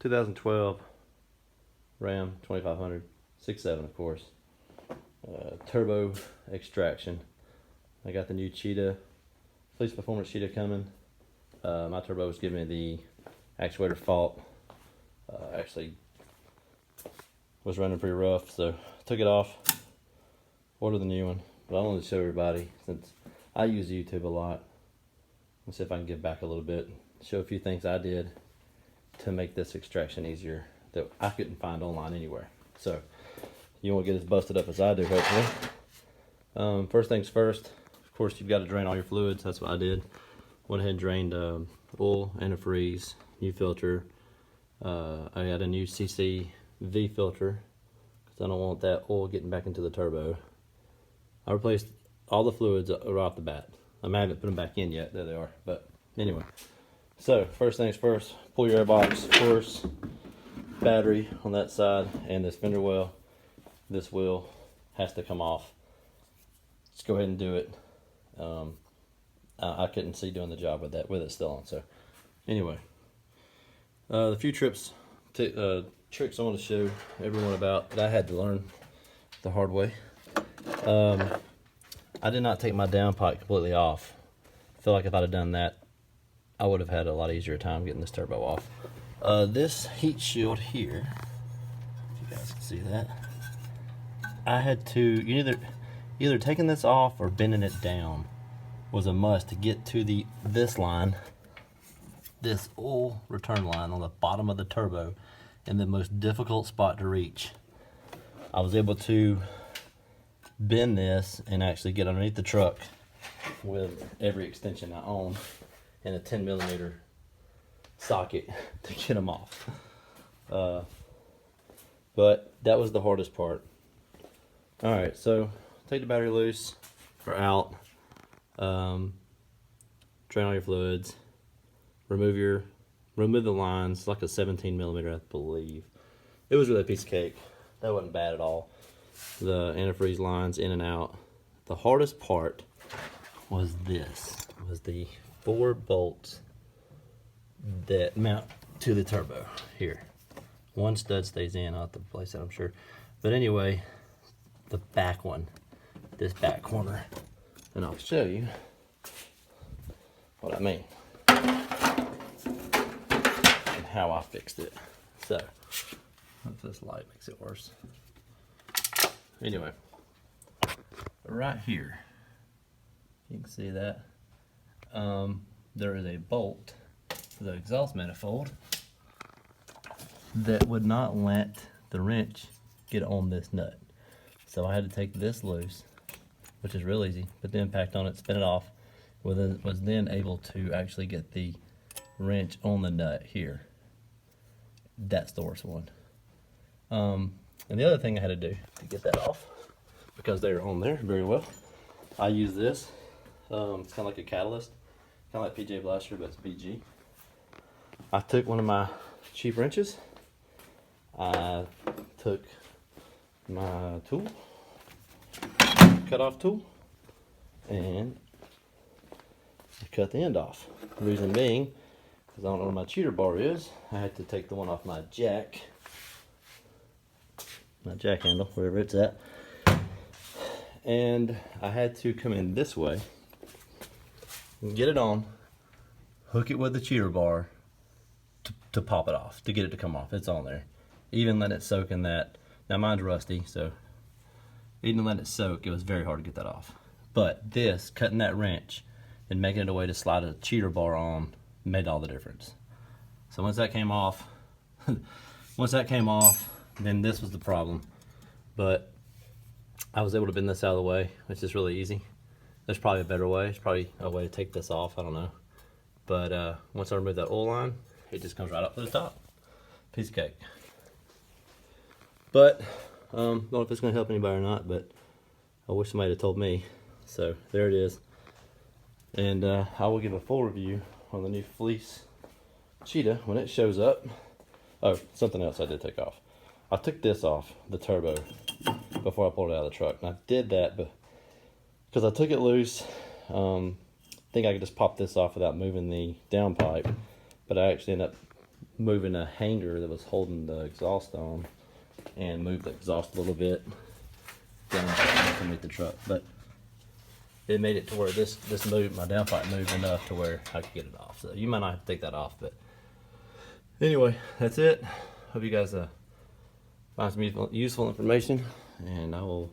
2012 Ram 2500, 6.7 of course. Turbo extraction. I got the new Cheetah, Fleece Performance Cheetah coming. My turbo was giving me the actuator fault. Actually was running pretty rough, so took it off, ordered the new one. But I wanted to show everybody, since I use YouTube a lot, let's see if I can give back a little bit, show a few things I did to make this extraction easier that I couldn't find online anywhere. So you won't get as busted up as I do, hopefully. First things first, of course you've got to drain all your fluids. That's what I did. Went ahead and drained oil, antifreeze, new filter. I got a new CCV filter because I don't want that oil getting back into the turbo. I replaced all the fluids right off the bat. I haven't put them back in yet. There they are. But anyway, so first things first, pull your airbox, of course, battery on that side, and this fender well. This wheel has to come off. Let's go ahead and do it. I couldn't see doing the job with that, with it still on. So anyway, the few tricks I want to show everyone about that I had to learn the hard way. I did not take my downpipe completely off. I feel like if I'd have done that, I would have had a lot easier time getting this turbo off. This heat shield here, if you guys can see that, I had to either taking this off or bending it down was a must to get to this line, this oil return line on the bottom of the turbo, in the most difficult spot to reach. I was able to bend this and actually get underneath the truck with every extension I own and a 10mm socket to get them off. But that was the hardest part. Alright, so take the battery loose or out, drain all your fluids, remove the lines, like a 17mm I believe. It was really a piece of cake. That wasn't bad at all. The antifreeze lines in and out. The hardest part was the 4 bolts that mount to the turbo here. One stud stays in, I'll have to replace that I'm sure. But anyway, the back one, this back corner, and I'll show you what I mean and how I fixed it. So, if this light makes it worse. Anyway, right here, you can see that there is a bolt for the exhaust manifold that would not let the wrench get on this nut. So I had to take this loose, which is real easy, put the impact on it, spin it off, was then able to actually get the wrench on the nut here. That's the worst one. And the other thing I had to do to get that off, because they're on there very well, I use this. It's kind of like a catalyst, kind of like PJ Blaster, but it's BG. I took one of my cheap wrenches. I took my tool, cut off tool, and I cut the end off. The reason being, because I don't know where my cheater bar is, I had to take the one off my jack handle, wherever it's at, and I had to come in this way and get it on, hook it with the cheater bar to pop it off, to get it to come off. It's on there. Even let it soak in that. Now mine's rusty, so even letting it soak, it was very hard to get that off. But this, cutting that wrench and making it a way to slide a cheater bar on, made all the difference. So once that came off, then this was the problem. But I was able to bend this out of the way, which is really easy. There's probably a better way. There's probably a way to take this off, I don't know. But once I remove that oil line, it just comes right up to the top. Piece of cake. But don't know if it's going to help anybody or not, but I wish somebody had told me. So there it is. And I will give a full review on the new Fleece Cheetah when it shows up. Oh, something else I did take off. I took this off, the turbo, before I pulled it out of the truck. And I did that because I took it loose. I think I could just pop this off without moving the downpipe, but I actually ended up moving a hanger that was holding the exhaust on, and moved the exhaust a little bit down underneath the truck. But it made it to where this moved, my downpipe moved enough to where I could get it off. So you might not have to take that off, but anyway, that's it. Hope you guys find some useful information, and I will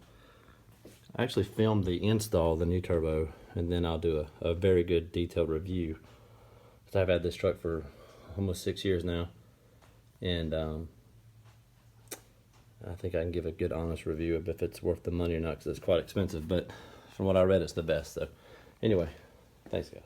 actually film the install of the new turbo, and then I'll do a very good detailed review. So I've had this truck for almost 6 years now, and I think I can give a good honest review of if it's worth the money or not, because it's quite expensive, but from what I read, it's the best. So anyway, thanks guys.